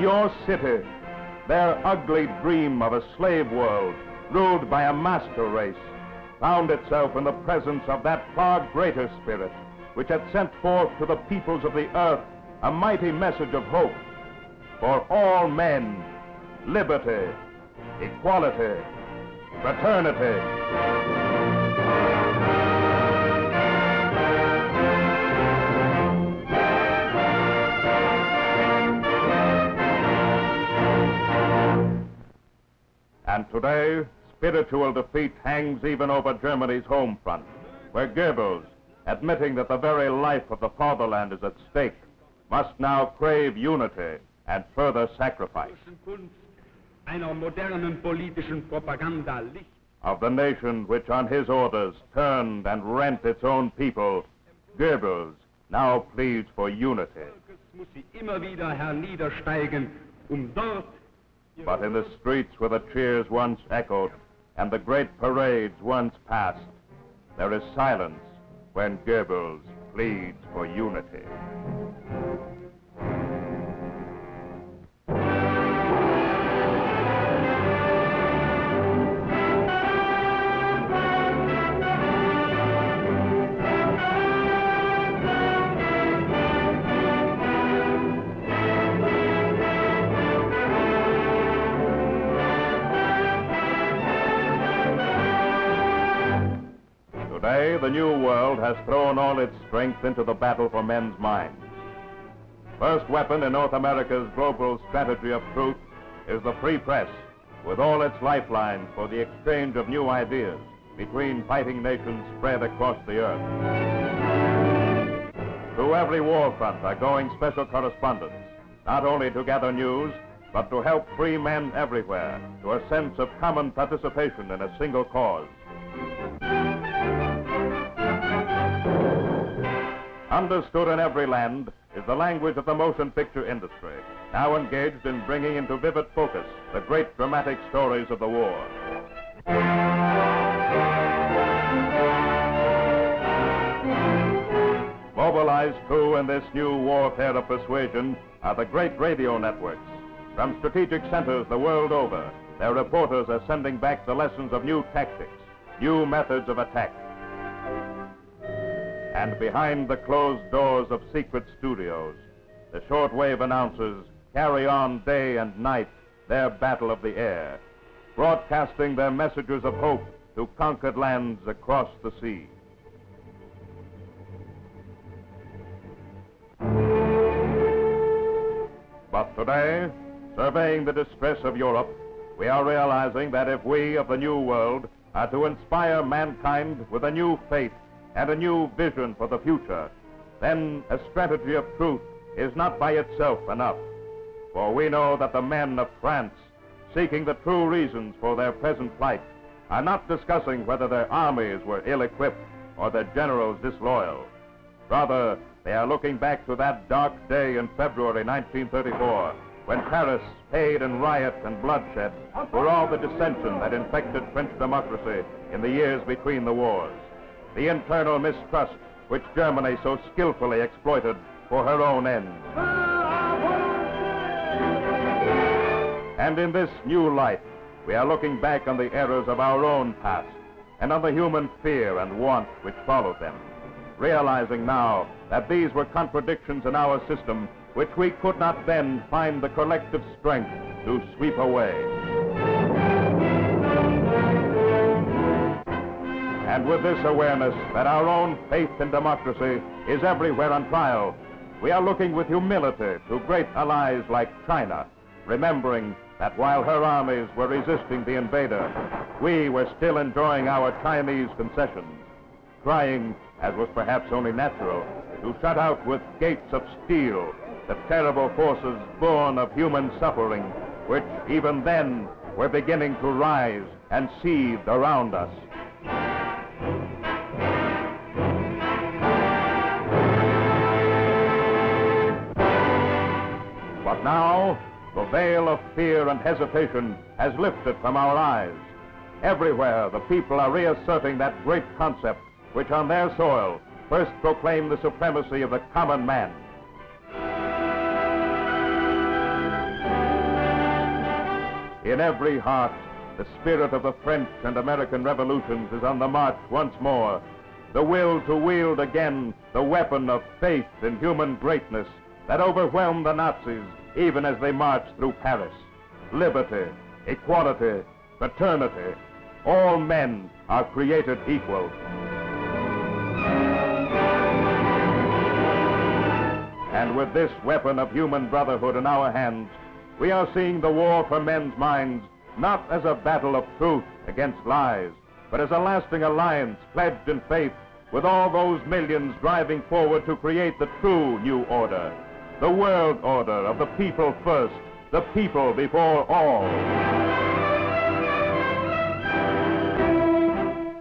your city, their ugly dream of a slave world ruled by a master race found itself in the presence of that far greater spirit which had sent forth to the peoples of the earth a mighty message of hope for all men: liberty, equality, fraternity. And today, spiritual defeat hangs even over Germany's home front, where Goebbels, admitting that the very life of the fatherland is at stake, must now crave unity and further sacrifice. Of the nation which on his orders turned and rent its own people, Goebbels now pleads for unity. But in the streets where the cheers once echoed and the great parades once passed, there is silence when Goebbels pleads for unity. Today, the New World has thrown all its strength into the battle for men's minds. First weapon in North America's global strategy of truth is the free press, with all its lifelines for the exchange of new ideas between fighting nations spread across the earth. Through every war front are going special correspondents, not only to gather news, but to help free men everywhere to a sense of common participation in a single cause. Understood in every land is the language of the motion picture industry, now engaged in bringing into vivid focus the great dramatic stories of the war. Mobilized too in this new warfare of persuasion are the great radio networks. From strategic centers the world over, their reporters are sending back the lessons of new tactics, new methods of attack. And behind the closed doors of secret studios, the shortwave announcers carry on day and night their battle of the air, broadcasting their messages of hope to conquered lands across the sea. But today, surveying the distress of Europe, we are realizing that if we of the New World are to inspire mankind with a new faith and a new vision for the future, then a strategy of truth is not by itself enough. For we know that the men of France, seeking the true reasons for their present plight, are not discussing whether their armies were ill-equipped or their generals disloyal. Rather, they are looking back to that dark day in February 1934, when Paris, paid in riot and bloodshed, for all the dissension that infected French democracy in the years between the wars, the internal mistrust which Germany so skillfully exploited for her own ends. And in this new light, we are looking back on the errors of our own past and on the human fear and want which followed them, realizing now that these were contradictions in our system which we could not then find the collective strength to sweep away. And with this awareness that our own faith in democracy is everywhere on trial, we are looking with humility to great allies like China, remembering that while her armies were resisting the invader, we were still enjoying our Chinese concessions, trying, as was perhaps only natural, to shut out with gates of steel the terrible forces born of human suffering, which even then were beginning to rise and seethe around us. But now, the veil of fear and hesitation has lifted from our eyes. Everywhere, the people are reasserting that great concept which on their soil first proclaimed the supremacy of the common man. In every heart, the spirit of the French and American revolutions is on the march once more. The will to wield again the weapon of faith in human greatness that overwhelmed the Nazis even as they marched through Paris. Liberty, equality, fraternity, all men are created equal. And with this weapon of human brotherhood in our hands, we are seeing the war for men's minds not as a battle of truth against lies, but as a lasting alliance pledged in faith with all those millions driving forward to create the true new order, the world order of the people first, the people before all.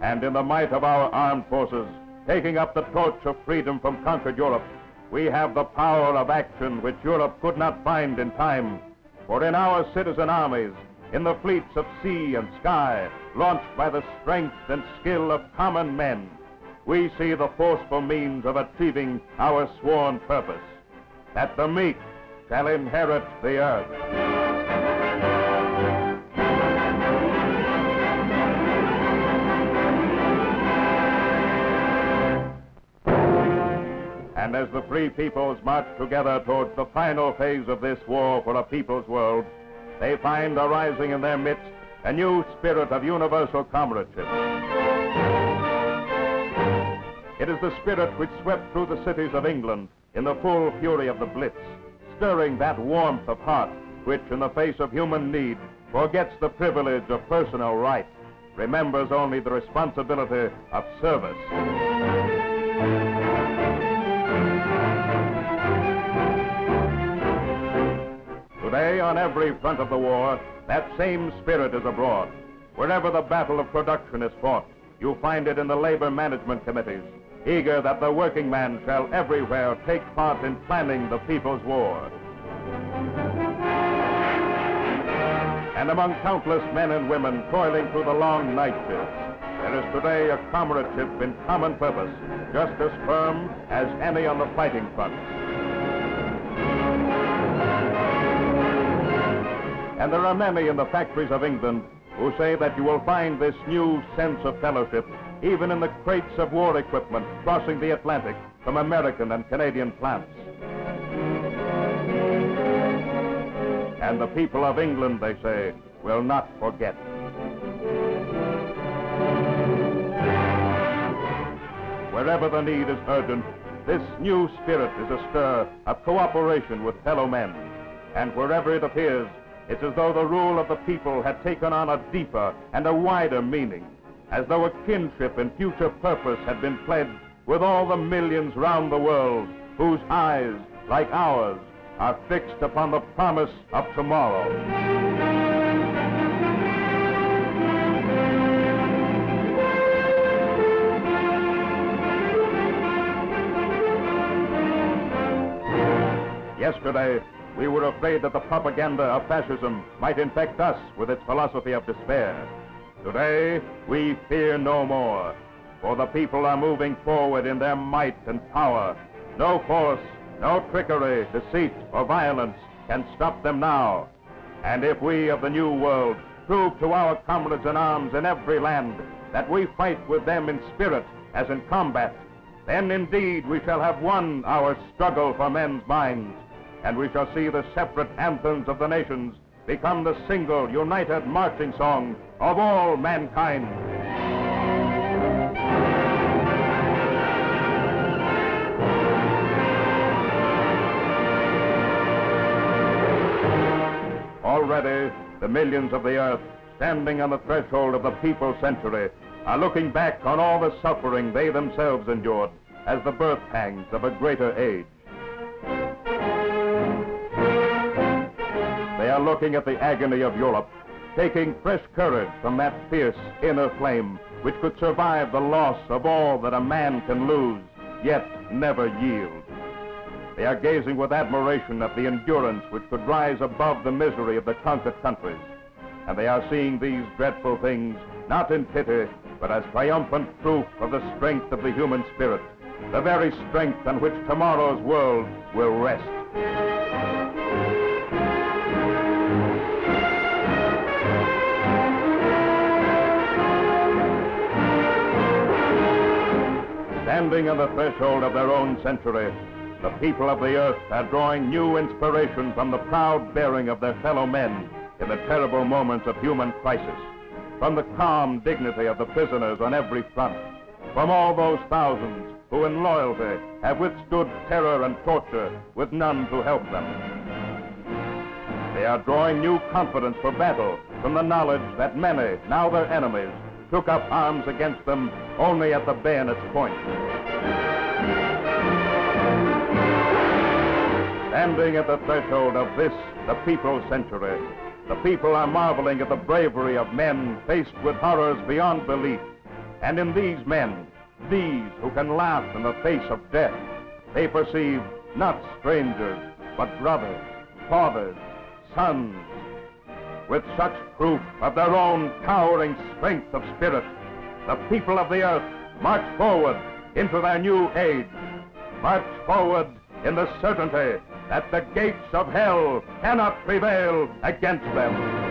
And in the might of our armed forces, taking up the torch of freedom from conquered Europe, we have the power of action which Europe could not find in time. For in our citizen armies, in the fleets of sea and sky, launched by the strength and skill of common men, we see the forceful means of achieving our sworn purpose, that the meek shall inherit the earth. And as the free peoples march together towards the final phase of this war for a people's world, they find arising in their midst a new spirit of universal comradeship. It is the spirit which swept through the cities of England in the full fury of the Blitz, stirring that warmth of heart which, in the face of human need, forgets the privilege of personal right, remembers only the responsibility of service. Today, on every front of the war, that same spirit is abroad. Wherever the battle of production is fought, you find it in the labor management committees, eager that the working man shall everywhere take part in planning the people's war. And among countless men and women toiling through the long night shifts, there is today a comradeship in common purpose, just as firm as any on the fighting front. And there are many in the factories of England who say that you will find this new sense of fellowship even in the crates of war equipment crossing the Atlantic from American and Canadian plants. And the people of England, they say, will not forget. Wherever the need is urgent, this new spirit is a stir of cooperation with fellow men. And wherever it appears, it's as though the rule of the people had taken on a deeper and a wider meaning, as though a kinship and future purpose had been pledged with all the millions round the world whose eyes, like ours, are fixed upon the promise of tomorrow. Yesterday, we were afraid that the propaganda of fascism might infect us with its philosophy of despair. Today, we fear no more, for the people are moving forward in their might and power. No force, no trickery, deceit, or violence can stop them now. And if we of the New World prove to our comrades in arms in every land that we fight with them in spirit as in combat, then indeed we shall have won our struggle for men's minds, and we shall see the separate anthems of the nations become the single, united marching song of all mankind. Already, the millions of the earth, standing on the threshold of the people's century, are looking back on all the suffering they themselves endured as the birth pangs of a greater age. They are looking at the agony of Europe, taking fresh courage from that fierce inner flame which could survive the loss of all that a man can lose, yet never yield. They are gazing with admiration at the endurance which could rise above the misery of the conquered countries. And they are seeing these dreadful things not in pity, but as triumphant proof of the strength of the human spirit, the very strength on which tomorrow's world will rest. Standing on the threshold of their own century, the people of the earth are drawing new inspiration from the proud bearing of their fellow men in the terrible moments of human crisis, from the calm dignity of the prisoners on every front, from all those thousands who in loyalty have withstood terror and torture with none to help them. They are drawing new confidence for battle from the knowledge that many, now their enemies, took up arms against them only at the bayonet's point. Standing at the threshold of this, the people's century, the people are marveling at the bravery of men faced with horrors beyond belief. And in these men, these who can laugh in the face of death, they perceive not strangers, but brothers, fathers, sons. With such proof of their own towering strength of spirit, the people of the earth march forward into their new age. March forward in the certainty that the gates of hell cannot prevail against them.